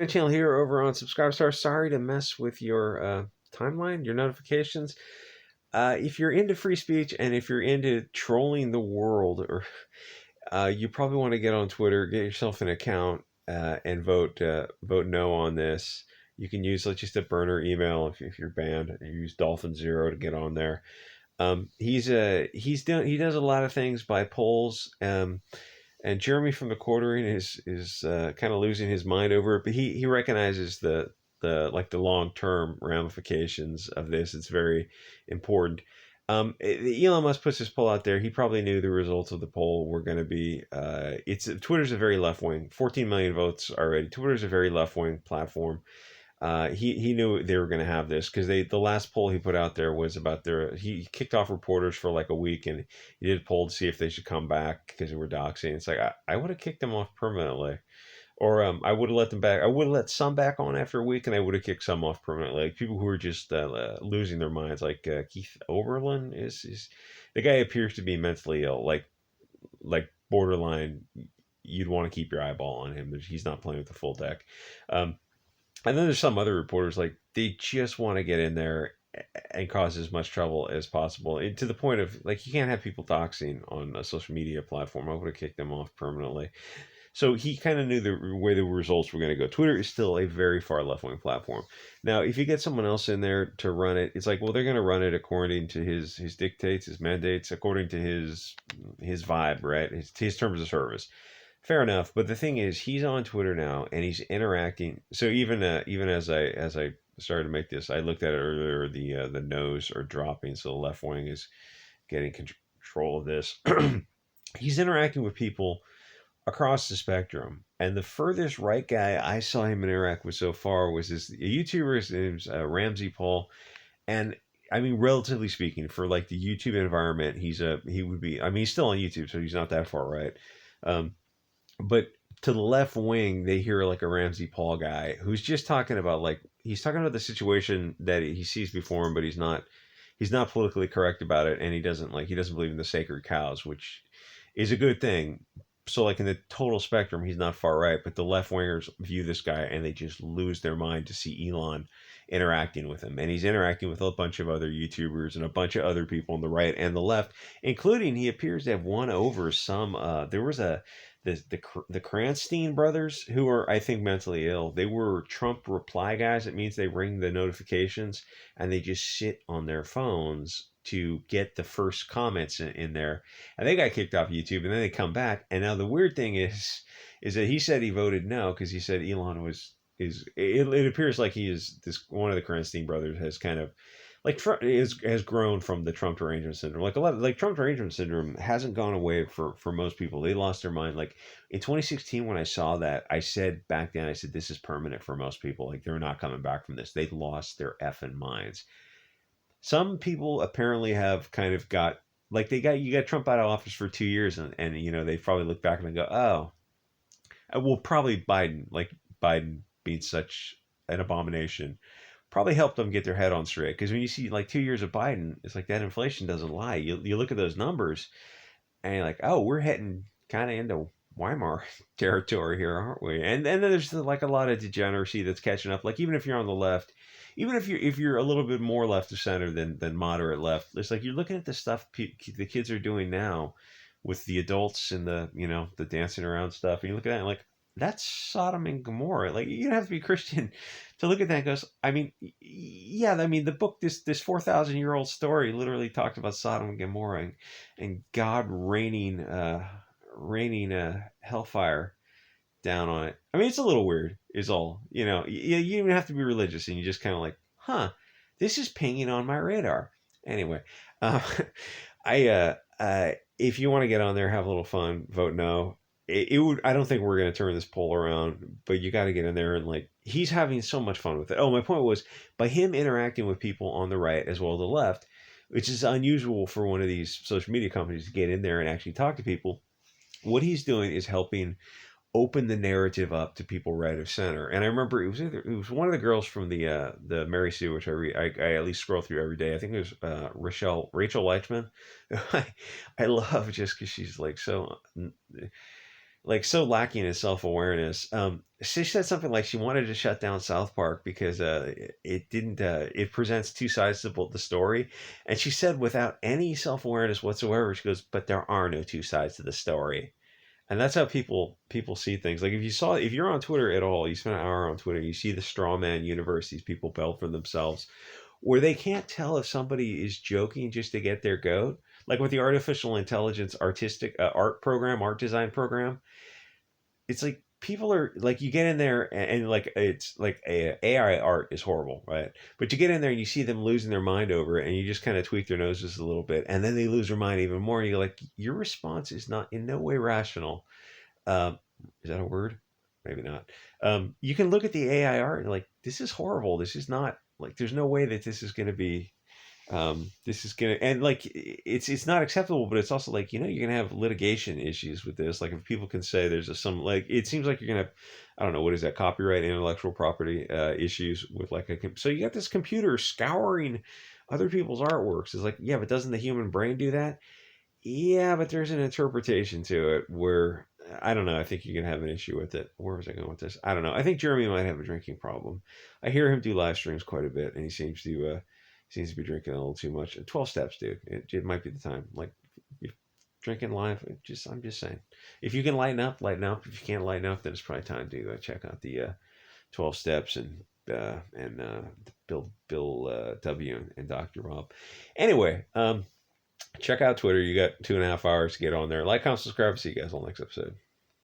Channel here over on Subscribe Star. Sorry to mess with your timeline, your notifications. If you're into free speech and if you're into trolling the world, or you probably want to get on Twitter, get yourself an account, and vote no on this. You can use like just a burner email if you're banned. You use Dolphin Zero to get on there. He does a lot of things by polls. And Jeremy from the Quartering is kind of losing his mind over it, but he recognizes the long term ramifications of this. It's very important. Elon Musk puts his poll out there. He probably knew the results of the poll were going to be. Twitter's a very left wing. 14 million votes already. Twitter's a very left wing platform. He knew they were going to have this because the last poll he put out there was about he kicked off reporters for like a week, and he did a poll to see if they should come back because they were doxing. It's like I would have kicked them off permanently, or I would have let them back. I would have let some back on after a week, and I would have kicked some off permanently. Like people who are just losing their minds, like Keith Oberlin is the guy appears to be mentally ill, like borderline. You'd want to keep your eyeball on him. He's not playing with the full deck. And then there's some other reporters like they just want to get in there and cause as much trouble as possible, and to the point of like you can't have people doxing on a social media platform. I would have kicked them off permanently. So he kind of knew the way the results were going to go. Twitter is still a very far left wing platform. Now, if you get someone else in there to run it, it's like, well, they're going to run it according to his dictates, his mandates, according to his vibe, right? His terms of service. Fair enough, but the thing is, he's on Twitter now and he's interacting. So even as I started to make this, I looked at it earlier. The no's are dropping, so the left wing is getting control of this. He's interacting with people across the spectrum, and the furthest right guy I saw him interact with so far was this a YouTuber. His name's Ramsey Paul, and I mean, relatively speaking, for like the YouTube environment, he would be. I mean, he's still on YouTube, so he's not that far right. Um, but to the left wing, they hear like a Ramsey Paul guy who's just talking about like he's talking about the situation that he sees before him, but he's not politically correct about it, and he doesn't believe in the sacred cows, which is a good thing. So like in the total spectrum, he's not far right, but the left wingers view this guy and they just lose their mind to see Elon interacting with him, and he's interacting with a bunch of other YouTubers and a bunch of other people on the right and the left, including he appears to have won over some. There was the Cranstein brothers, who are, I think, mentally ill. They were Trump reply guys. It means they ring the notifications and they just sit on their phones to get the first comments in there. And they got kicked off YouTube, and then they come back. And now the weird thing is that he said he voted no because he said Elon it appears like he is this one of the Cranstein brothers has kind of like Trump has grown from the Trump derangement syndrome. Like a lot, like Trump derangement syndrome hasn't gone away for most people. They lost their mind. Like in 2016, when I saw that, I said back then, I said this is permanent for most people. Like they're not coming back from this. They lost their effing minds. Some people apparently have kind of got like you got Trump out of office for 2 years, and they probably look back and go, oh, well, probably Biden being such an abomination probably helped them get their head on straight. Because when you see like 2 years of Biden, it's like that inflation doesn't lie. You look at those numbers and you're like, oh, we're heading kind of into Weimar territory here, aren't we? And then there's like a lot of degeneracy that's catching up. Like even if you're on the left, even if you're a little bit more left of center than moderate left, it's like you're looking at the stuff the kids are doing now with the adults and the dancing around stuff, and you look at that and like that's Sodom and Gomorrah. Like you don't have to be Christian to look at that and goes, I mean, yeah, I mean the book, this 4,000-year-old story literally talked about Sodom and Gomorrah and God raining hellfire down on it. I mean, it's a little weird, is all. You even have to be religious, and you just kind of like, huh, this is pinging on my radar. Anyway, uh, if you want to get on there, have a little fun, vote no. It would. I don't think we're going to turn this poll around, but you got to get in there and like he's having so much fun with it. Oh, my point was by him interacting with people on the right as well as the left, which is unusual for one of these social media companies to get in there and actually talk to people. What he's doing is helping open the narrative up to people right of center. And I remember it was one of the girls from the Mary Sue, which I at least scroll through every day. I think it was Rachel Leichman. I love just because she's like so like so lacking in self-awareness. She said something like she wanted to shut down South Park because it didn't it presents two sides to the story, and she said without any self-awareness whatsoever, she goes, but there are no two sides to the story. And that's how people see things. Like if you're on Twitter at all, you spend an hour on Twitter, you see the straw man universe these people build for themselves, where they can't tell if somebody is joking just to get their goat. Like with the artificial intelligence artistic art design program, it's like people are like you get in there and like it's like AI art is horrible, right? But you get in there and you see them losing their mind over it, and you just kind of tweak their noses a little bit, and then they lose their mind even more. And you're like, your response is not in no way rational. Um, is that a word? Maybe not. You can look at the AI art and like, this is horrible. This is not like. There's no way that this is going to be this is gonna and like it's not acceptable, but it's also like you're gonna have litigation issues with this. Like if people can say there's some like it seems like you're gonna have I don't know what is that copyright intellectual property issues with like so you got this computer scouring other people's artworks. It's like yeah, but doesn't the human brain do that? Yeah, but there's an interpretation to it where I don't know. I think you're gonna have an issue with it. Where was I going with this? I don't know. I think Jeremy might have a drinking problem. I hear him do live streams quite a bit, and he seems to be drinking a little too much. 12 steps, dude. It might be the time. Like if drinking live, I'm just saying. If you can lighten up, lighten up. If you can't lighten up, then it's probably time to check out the 12 steps and Bill W and Dr. Rob. Anyway, check out Twitter. You got 2.5 hours to get on there. Like, comment, subscribe. See you guys on the next episode.